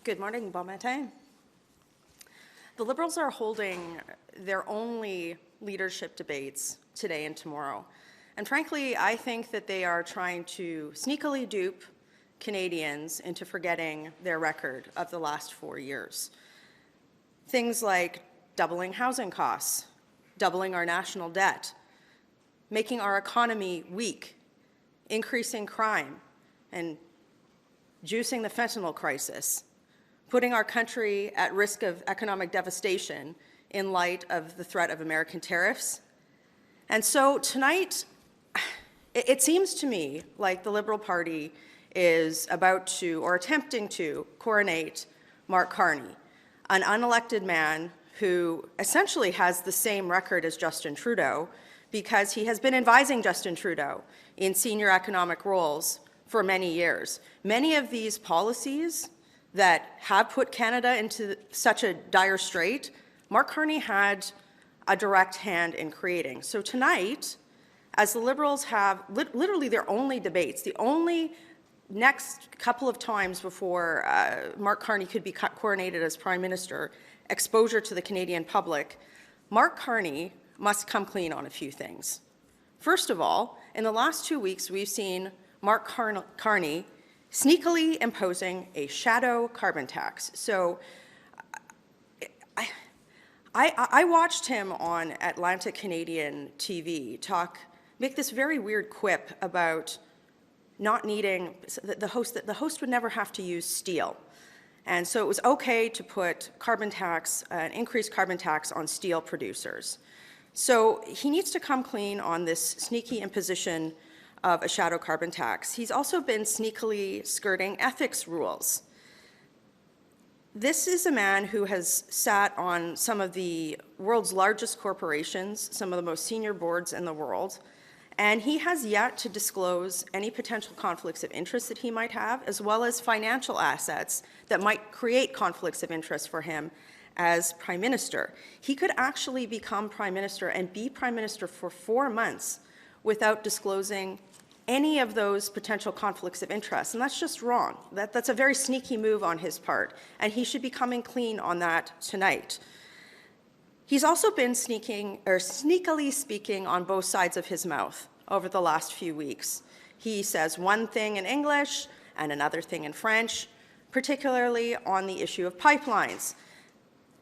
Good morning, bon matin. The Liberals are holding their only leadership debates today and tomorrow. And frankly, I think that they are trying to sneakily dupe Canadians into forgetting their record of the last 4 years. Things like doubling housing costs, doubling our national debt, making our economy weak, increasing crime, and juicing the fentanyl crisis, putting our country at risk of economic devastation in light of the threat of American tariffs. And so tonight, it seems to me like the Liberal Party is about to, or attempting to, coronate Mark Carney, an unelected man who essentially has the same record as Justin Trudeau because he has been advising Justin Trudeau in senior economic roles for many years. Many of these policies that have put Canada into such a dire strait, Mark Carney had a direct hand in creating. So tonight, as the Liberals have literally their only debates, the only next couple of times before Mark Carney could be coronated as Prime Minister, exposure to the Canadian public, Mark Carney must come clean on a few things. First of all, in the last 2 weeks, we've seen Mark Carney sneakily imposing a shadow carbon tax. So I watched him on Atlantic Canadian TV make this very weird quip about not needing, the host would never have to use steel. And so it was okay to put carbon tax, an increased carbon tax on steel producers. So he needs to come clean on this sneaky imposition of a shadow carbon tax. He's also been sneakily skirting ethics rules. This is a man who has sat on some of the world's largest corporations, some of the most senior boards in the world, and he has yet to disclose any potential conflicts of interest that he might have, as well as financial assets that might create conflicts of interest for him as Prime Minister. He could actually become Prime Minister and be Prime Minister for 4 months without disclosing any of those potential conflicts of interest, and that's just wrong. That's a very sneaky move on his part, and he should be coming clean on that tonight. He's also been sneakily speaking on both sides of his mouth over the last few weeks. He says one thing in English and another thing in French, particularly on the issue of pipelines.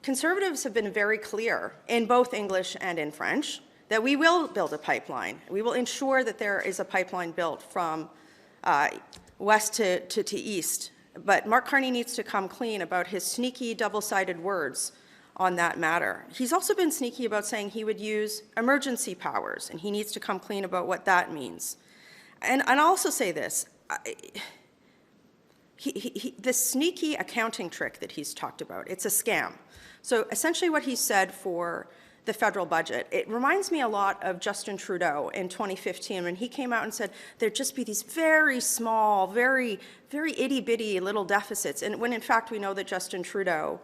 Conservatives have been very clear in both English and in French that we will build a pipeline. We will ensure that there is a pipeline built from west to east. But Mark Carney needs to come clean about his sneaky double-sided words on that matter. He's also been sneaky about saying he would use emergency powers, and he needs to come clean about what that means. And I'll also say this, this sneaky accounting trick that he's talked about, it's a scam. So essentially what he said for the federal budget, it reminds me a lot of Justin Trudeau in 2015 when he came out and said there'd just be these very small, very itty-bitty little deficits, and when in fact we know that Justin Trudeau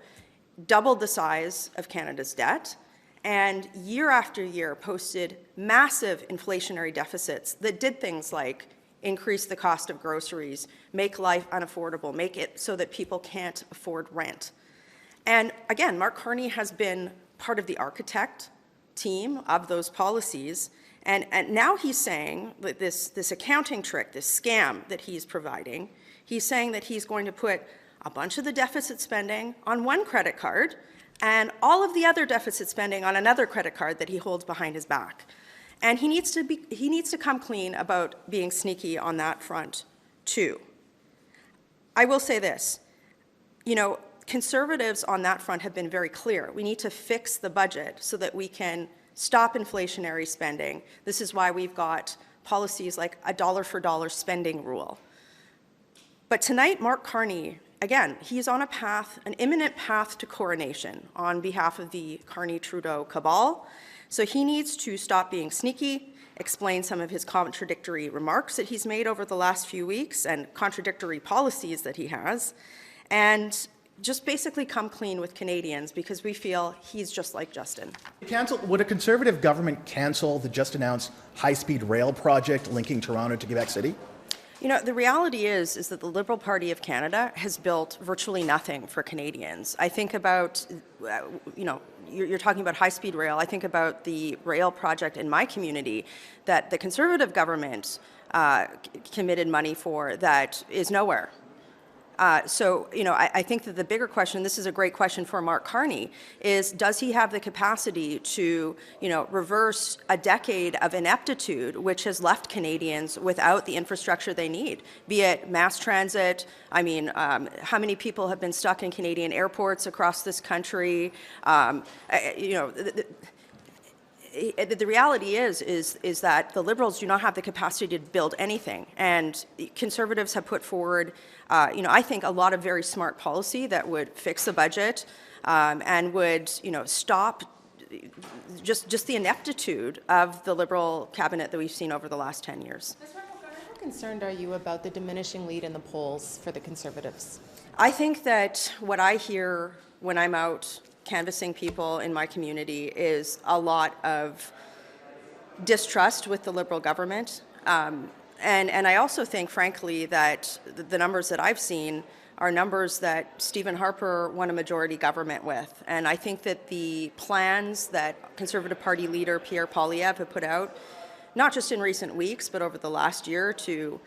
doubled the size of Canada's debt and year after year posted massive inflationary deficits that did things like increase the cost of groceries, make life unaffordable, make it so that people can't afford rent. And again, Mark Carney has been part of the architect team of those policies, and now he's saying that this accounting trick, this scam that he's providing, he's saying that he's going to put a bunch of the deficit spending on one credit card and all of the other deficit spending on another credit card that he holds behind his back. And he needs to come clean about being sneaky on that front too. I will say this, Conservatives on that front have been very clear. We need to fix the budget so that we can stop inflationary spending. This is why we've got policies like a dollar-for-dollar spending rule. But tonight, Mark Carney, again, he's on an imminent path to coronation on behalf of the Carney-Trudeau cabal. So he needs to stop being sneaky, explain some of his contradictory remarks that he's made over the last few weeks and contradictory policies that he has, and just basically come clean with Canadians because we feel he's just like Justin. Would a Conservative government cancel the just announced high-speed rail project linking Toronto to Quebec City? You know, the reality is that the Liberal Party of Canada has built virtually nothing for Canadians. I think about, you know, you're talking about high-speed rail. I think about the rail project in my community that the Conservative government committed money for that is nowhere. So, you know, I think that the bigger question, this is a great question for Mark Carney, is does he have the capacity to, you know, reverse a decade of ineptitude which has left Canadians without the infrastructure they need, be it mass transit. I mean, how many people have been stuck in Canadian airports across this country? You know, the reality is that the Liberals do not have the capacity to build anything, and Conservatives have put forward, you know, I think a lot of very smart policy that would fix the budget and would, you know, stop just the ineptitude of the Liberal cabinet that we've seen over the last 10 years. Ms. Rempel-Gardner, how concerned are you about the diminishing lead in the polls for the Conservatives? I think that what I hear when I'm out canvassing people in my community is a lot of distrust with the Liberal government. And I also think, frankly, that the numbers that I've seen are numbers that Stephen Harper won a majority government with. And I think that the plans that Conservative Party leader Pierre Poilievre have put out, not just in recent weeks, but over the last year to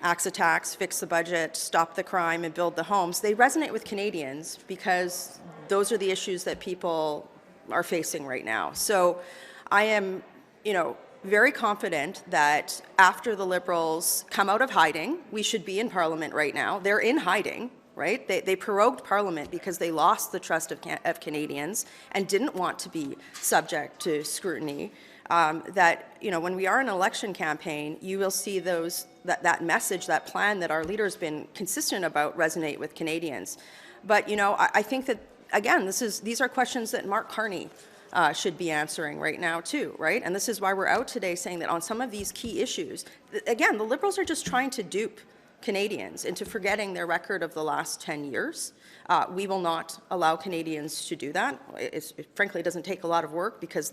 axe attacks, fix the budget, stop the crime, and build the homes, they resonate with Canadians because those are the issues that people are facing right now. So I am, you know, very confident that after the Liberals come out of hiding, we should be in Parliament right now. They're in hiding, right? They prorogued Parliament because they lost the trust of Canadians and didn't want to be subject to scrutiny. That, you know, when we are in an election campaign, you will see that message, that plan that our leader's been consistent about resonate with Canadians. But, you know, I think that, again, these are questions that Mark Carney should be answering right now too, right? And this is why we're out today saying that on some of these key issues, again, the Liberals are just trying to dupe Canadians into forgetting their record of the last 10 years. We will not allow Canadians to do that. It frankly doesn't take a lot of work because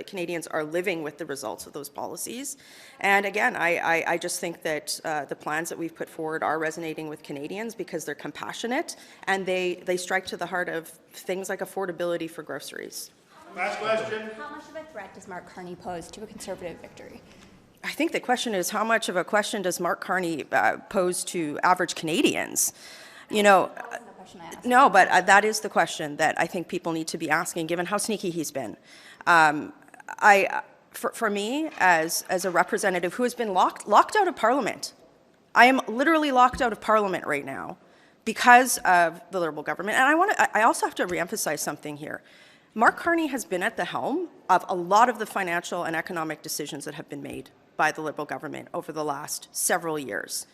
Canadians are living with the results of those policies. And again, I just think that the plans that we've put forward are resonating with Canadians because they're compassionate and they strike to the heart of things like affordability for groceries. Last question. How much of a threat does Mark Carney pose to a Conservative victory? I think the question is, how much of a question does Mark Carney pose to average Canadians? You know, no, but that is the question that I think people need to be asking, given how sneaky he's been. For me, as a representative who has been locked out of Parliament, I am literally locked out of Parliament right now because of the Liberal government. And I also have to reemphasize something here. Mark Carney has been at the helm of a lot of the financial and economic decisions that have been made by the Liberal government over the last several years.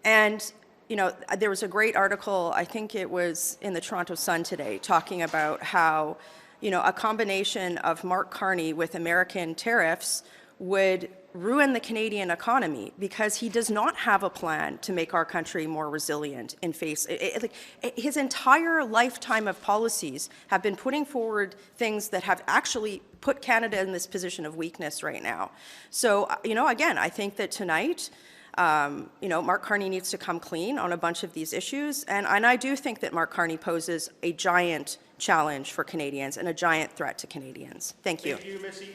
And, you know, there was a great article, I think it was in the Toronto Sun today, talking about how, you know, a combination of Mark Carney with American tariffs would ruin the Canadian economy because he does not have a plan to make our country more resilient in face. His entire lifetime of policies have been putting forward things that have actually put Canada in this position of weakness right now. So, you know, again, I think that tonight, you know, Mark Carney needs to come clean on a bunch of these issues. And I do think that Mark Carney poses a giant challenge for Canadians and a giant threat to Canadians. Thank you. Thank you, Missy.